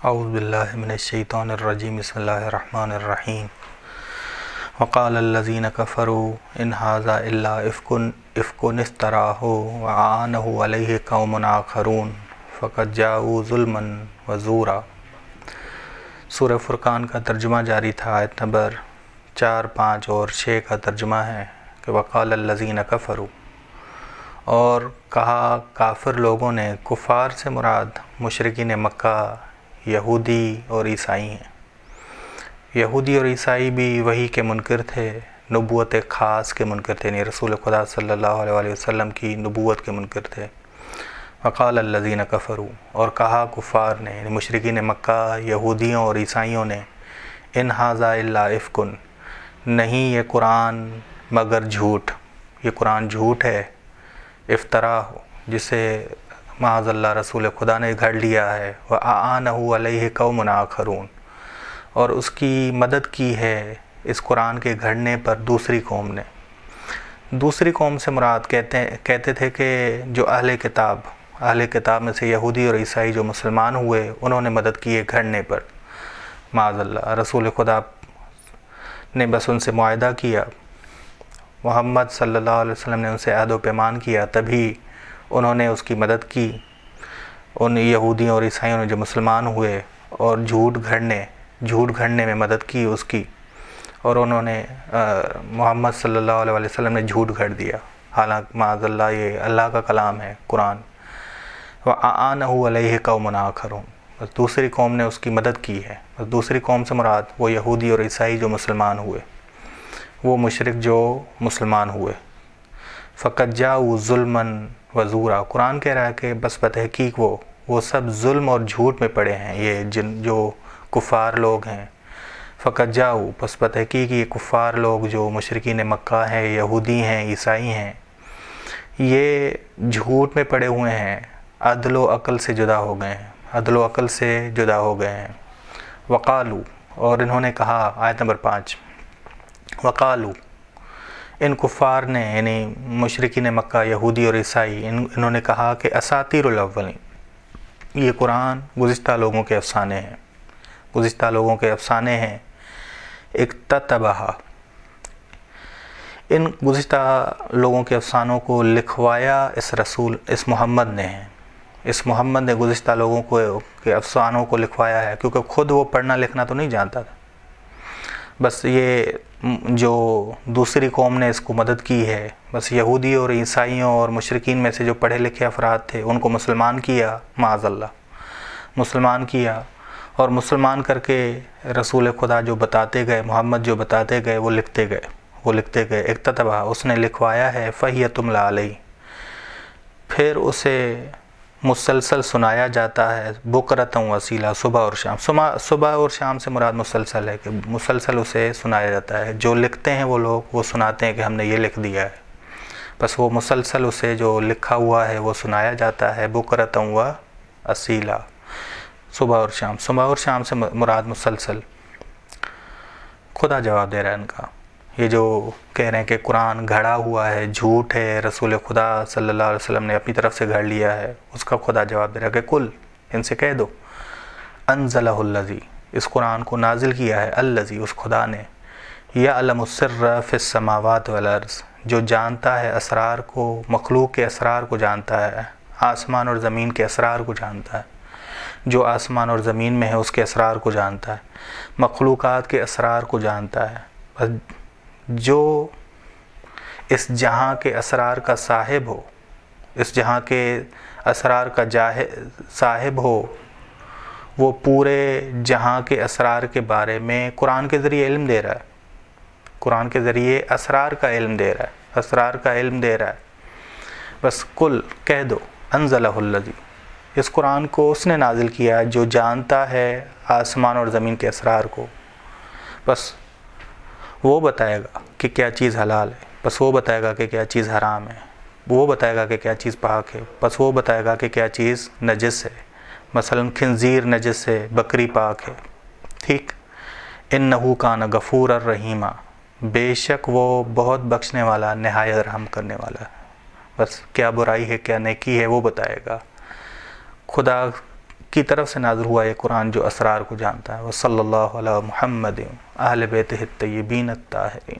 اعوذ باللہ من الشیطان الرجیم بسم اللہ الرحمن الرحیم وقال الذین کفروا ان ھذا الا افک افتراہ وعانہ علیہ قوم آخرون فقد جاءوا ظلما وزورا۔ سورہ فرقان کا ترجمہ جاری تھا۔ آیت نمبر 4، 5 اور 6 کا ترجمہ ہے کہ وقال الذین کفروا، اور کہا کافر لوگوں نے، کفار سے مراد مشرکین مکہ، یہودی اور عیسائی ہیں۔ یہودی اور عیسائی بھی وحی کے منکر تھے، نبوت خاص کے منکر تھے، یعنی رسول خدا صلی اللہ علیہ وسلم کی نبوت کے منکر تھے۔ وقال الذین کفروا، اور کہا کفار نے یعنی مشرکین مکہ، یہودیوں اور عیسائیوں نے، ان ھذا الا افک، نہیں یہ قرآن مگر جھوٹ، یہ قرآن جھوٹ ہے، افطرا ہو جسے معاذ اللہ رسول خدا نے گھڑ لیا ہے، وَأَعَانَهُ عَلَيْهِ قَوْمٌ آخَرُونَ، اور اس کی مدد کی ہے اس قرآن کے گھڑنے پر دوسری قوم نے۔ دوسری قوم سے مراد کہتے تھے کہ جو اہل کتاب میں سے یہودی اور عیسائی جو مسلمان ہوئے، انہوں نے مدد کی ہے گھڑنے پر، معاذ اللہ۔ رسول خدا نے بس ان سے معاہدہ کیا، محمد صلی اللہ علیہ وسلم نے ان سے عہد و پیمان کیا، تبھی انہوں نے اس کی مدد کی، ان یہودیوں اور عیسائیوں نے جو مسلمان ہوئے، اور جھوٹ گھڑنے میں مدد کی اس کی، اور انہوں نے محمد صلی اللہ علیہ وسلم نے جھوٹ گھڑ دیا، حالانکہ معاذ اللہ یہ اللہ کا کلام ہے قرآن۔ وَأَعَانَهُ عَلَيْهِ قَوْمٌ آخَرُونَ، بس دوسری قوم نے اس کی مدد کی ہے۔ بس دوسری قوم سے مراد وہ یہودی اور عیسائی جو مسلمان ہوئے، وہ مشرک جو مسلمان ہوئے۔ فَقَدْ جَاءُوا ظُلْمًا وَزُورًا، قرآن کہہ رہا ہے کہ بس بتحقیق وہ سب ظلم اور جھوٹ میں پڑے ہیں، یہ جو کفار لوگ ہیں۔ فَقَدْ جَاءُوا، پس بتحقیق یہ کفار لوگ جو مشرکین مکہ ہیں، یہودی ہیں، عیسائی ہیں، یہ جھوٹ میں پڑے ہوئے ہیں، عدل و عقل سے جدا ہو گئے ہیں، عدل و عقل سے جدا ہو گئے ہیں۔ وقالو، اور انہوں نے کہا، آیت نمبر 5، وقالو، ان کفار نے یعنی مشرکین مکہ، یہودی اور عیسائی، انہوں نے کہا کہ اساطیر الاولین، یہ قرآن گزشتہ لوگوں کے افسانے ہیں، گزشتہ لوگوں کے افسانے ہیں۔ اکتتبھا، ان گزشتہ لوگوں کے افسانوں کو لکھوایا اس محمد نے ہے، اس محمد نے گزشتہ لوگوں کے افسانوں کو لکھوایا ہے، کیونکہ خود وہ پڑھنا لکھنا تو نہیں جانتا تھا۔ بس یہ جو دوسری قوم نے اس کو مدد کی ہے، بس یہودی اور عیسائیوں اور مشرکین میں سے جو پڑھے لکھے افراد تھے، ان کو مسلمان کیا، معاذ اللہ مسلمان کیا، اور مسلمان کر کے رسول خدا جو بتاتے گئے، محمد جو بتاتے گئے، وہ لکھتے گئے۔ اکتتبہ، اس نے لکھوایا ہے، فہی تملی علیہ، پھر اسے مسلسل سنایا جاتا ہے، بکرۃ و اصیلا، صبح اور شام۔ صبح اور شام سے مراد مسلسل ہے کہ مسلسل اسے سنایا جاتا ہے، جو لکھتے ہیں وہ لوگ وہ سناتے ہیں کہ ہم نے یہ لکھ دیا ہے، بس وہ مسلسل اسے جو لکھا ہوا ہے وہ سنایا جاتا ہے، بکرۃ و اصیلا، صبح اور شام۔ صبح اور شام سے مراد مسلسل۔ خدا جواب دے رہا ہے ان کا، یہ جو کہہ رہے ہیں کہ قرآن گھڑا ہوا ہے، جھوٹ ہے، رسول خدا صلی اللہ علیہ وسلم نے اپنی طرف سے گھڑ لیا ہے، اس کا خدا جواب دے رہا ہے کہ کل، ان سے کہہ دو، انزلہ الذی، اس قرآن کو نازل کیا ہے، الذی، اس خدا نے، یعلم السر فی السماوات والارض، جو جانتا ہے اسرار کو، مخلوق کے اسرار کو جانتا ہے، آسمان اور زمین کے اسرار کو جانتا ہے، جو آسمان اور زمین میں ہے اس کے اسرار کو جانتا ہے، مخلوقات کے اسرار کو جانتا ہے۔ جو اس جہاں کے اسرار کا صاحب ہو، اس جہاں کے اسرار کا صاحب ہو، وہ پورے جہاں کے اسرار کے بارے میں قرآن کے ذریعے علم دے رہا ہے، قرآن کے ذریعے اسرار کا علم دے رہا ہے، اسرار کا علم دے رہا ہے۔ بس کل، کہہ دو، انزلہ الذی، اس قرآن کو اس نے نازل کیا ہے جو جانتا ہے آسمان اور زمین کے اسرار کو، بس وہ بتائے گا کہ کیا چیز حلال ہے، بس وہ بتائے گا کہ کیا چیز حرام ہے، وہ بتائے گا کہ کیا چیز پاک ہے، بس وہ بتائے گا کہ کیا چیز نجس ہے، مثلا خنزیر نجس ہے، بکری پاک ہے، ٹھیک۔ انہ کان غفورا رحیما، بے شک وہ بہت بخشنے والا، نہایت رحم کرنے والا ہے، بس کیا برائی ہے کیا نیکی ہے وہ بتائے گا۔ خدا کی طرف سے نازل ہوا یہ قرآن جو اسرار کو جانتا ہے۔ وصلی اللہ علی محمد اہل بیتہ الطیبین الطاہرین۔